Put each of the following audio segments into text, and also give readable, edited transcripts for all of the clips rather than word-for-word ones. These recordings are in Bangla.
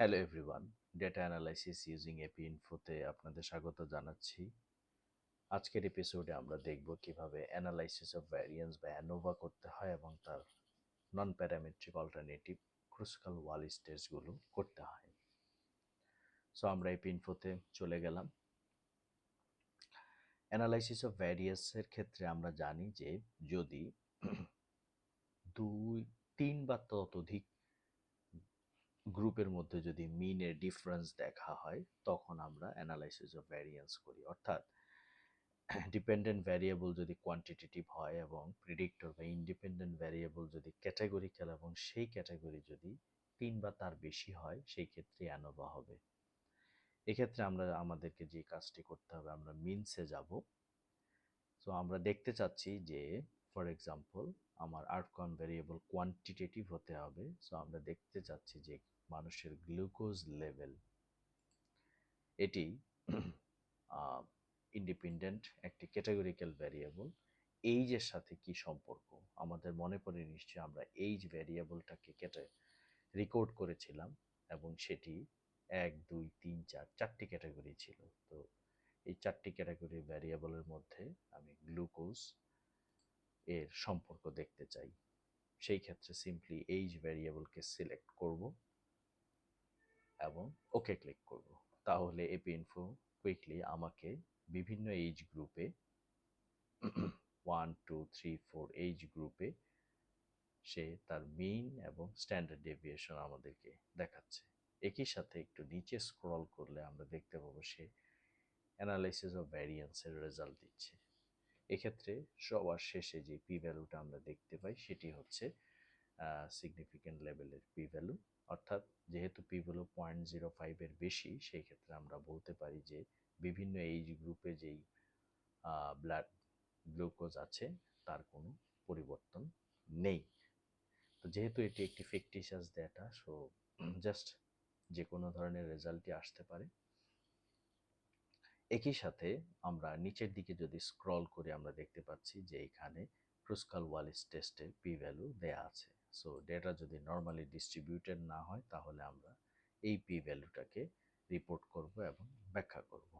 Hello everyone, data analysis using AP ইনফোতে আপনাদের স্বাগত জানাচ্ছি। আজকের এপিসোডে আমরা দেখব কিভাবে অ্যানালাইসিস অফ ভ্যারিয়েন্স বা অ্যানোভা করতে হয় এবং তার non parametric alternative Kruskal Wallis টেস্টগুলো করতে হয়। সো আমরা এপি ইনফোতে চলে গেলাম। অ্যানালাইসিস অফ ভ্যারিয়েন্সের ক্ষেত্রে আমরা জানি যে যদি 2, 3 বা ততোধিক গ্রুপের মধ্যে যদি মিনের ডিফারেন্স দেখা হয় তখন আমরা অ্যানালাইসিস অফ ভ্যারিয়েন্স করি। অর্থাৎ ডিপেন্ডেন্ট ভ্যারিয়েবল যদি কোয়ান্টিটেটিভ হয় এবং প্রিডিক্টর বা ইন্ডিপেন্ডেন্ট ভ্যারিয়েবল যদি ক্যাটাগরিক্যাল এবং সেই ক্যাটাগরি যদি 3 বা তার বেশি হয় সেই ক্ষেত্রে অ্যানোভা হবে। এক্ষেত্রে আমাদেরকে যে কাজটি করতে হবে, আমরা মিনসে যাব। সো আমরা দেখতে চাচ্ছি যে ফর এক্সাম্পল আমার আউটকাম ভ্যারিয়েবল কোয়ান্টিটেটিভ হতে হবে। সো আমরা দেখতে চাচ্ছি যে মানুষের গ্লুকোজ লেভেল এটি ইন্ডিপেন্ডেন্ট একটি ক্যাটাগরিক্যাল ভ্যারিয়েবল। এইজের সাথে কি সম্পর্ক আমাদের মনে পড়ে নিশ্চয়ই, আমরা এইজ ভ্যারিয়েবলটাকে রেকর্ড করেছিলাম এবং সেটি 1, 2, 3, 4 ক্যাটাগরি ছিল। তো এই 4টি ক্যাটাগরি ভ্যারিয়েবলের মধ্যে আমি গ্লুকোজ এর সম্পর্ক দেখতে চাই। সেই ক্ষেত্রে সিম্পলি এইজ ভ্যারিয়েবলকে সিলেক্ট করব এবং ওকে ক্লিক করব। তাহলে এপি ইনফো কুইকলি আমাকে বিভিন্ন এইজ গ্রুপে 1, 2, 3, 4 এইজ গ্রুপে সে তার মিন এবং স্ট্যান্ডার্ড ডেভিয়েশন আমাদেরকে দেখাচ্ছে। একই সাথে একটু নিচে স্ক্রল করলে আমরা দেখতে পাবো সে অ্যানালাইসিস অফ ভ্যারিয়েন্সের রেজাল্ট দিচ্ছে। এক্ষেত্রে সবার শেষে যে পি ভ্যালুটা আমরা দেখতে পাই সেটি হচ্ছে সিগনিফিক্যান্ট লেভেলের পি ভ্যালু। অর্থাৎ যেহেতু পি ভ্যালু 0.05-এর বেশি, সেই ক্ষেত্রে আমরা বলতে পারি যে বিভিন্ন এইজ গ্রুপে যেই ব্লাড গ্লুকোজ আছে তার কোনো পরিবর্তন নেই। তো যেহেতু এটি একটি ফিকটিশিয়াস ডেটা, সো জাস্ট যে কোনো ধরনের রেজাল্টই আসতে পারে। একই সাথে আমরা নিচের দিকে যদি স্ক্রল করি আমরা দেখতে পাচ্ছি যে এখানে ক্রুসকাল ওয়ালিস টেস্টের পি ভ্যালু দেয়া আছে। সো ডেটা যদি নর্মালি ডিস্ট্রিবিউটেড না হয় তাহলে আমরা এই পি ভ্যালুটাকে রিপোর্ট করব এবং ব্যাখ্যা করব।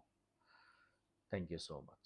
Thank you so much.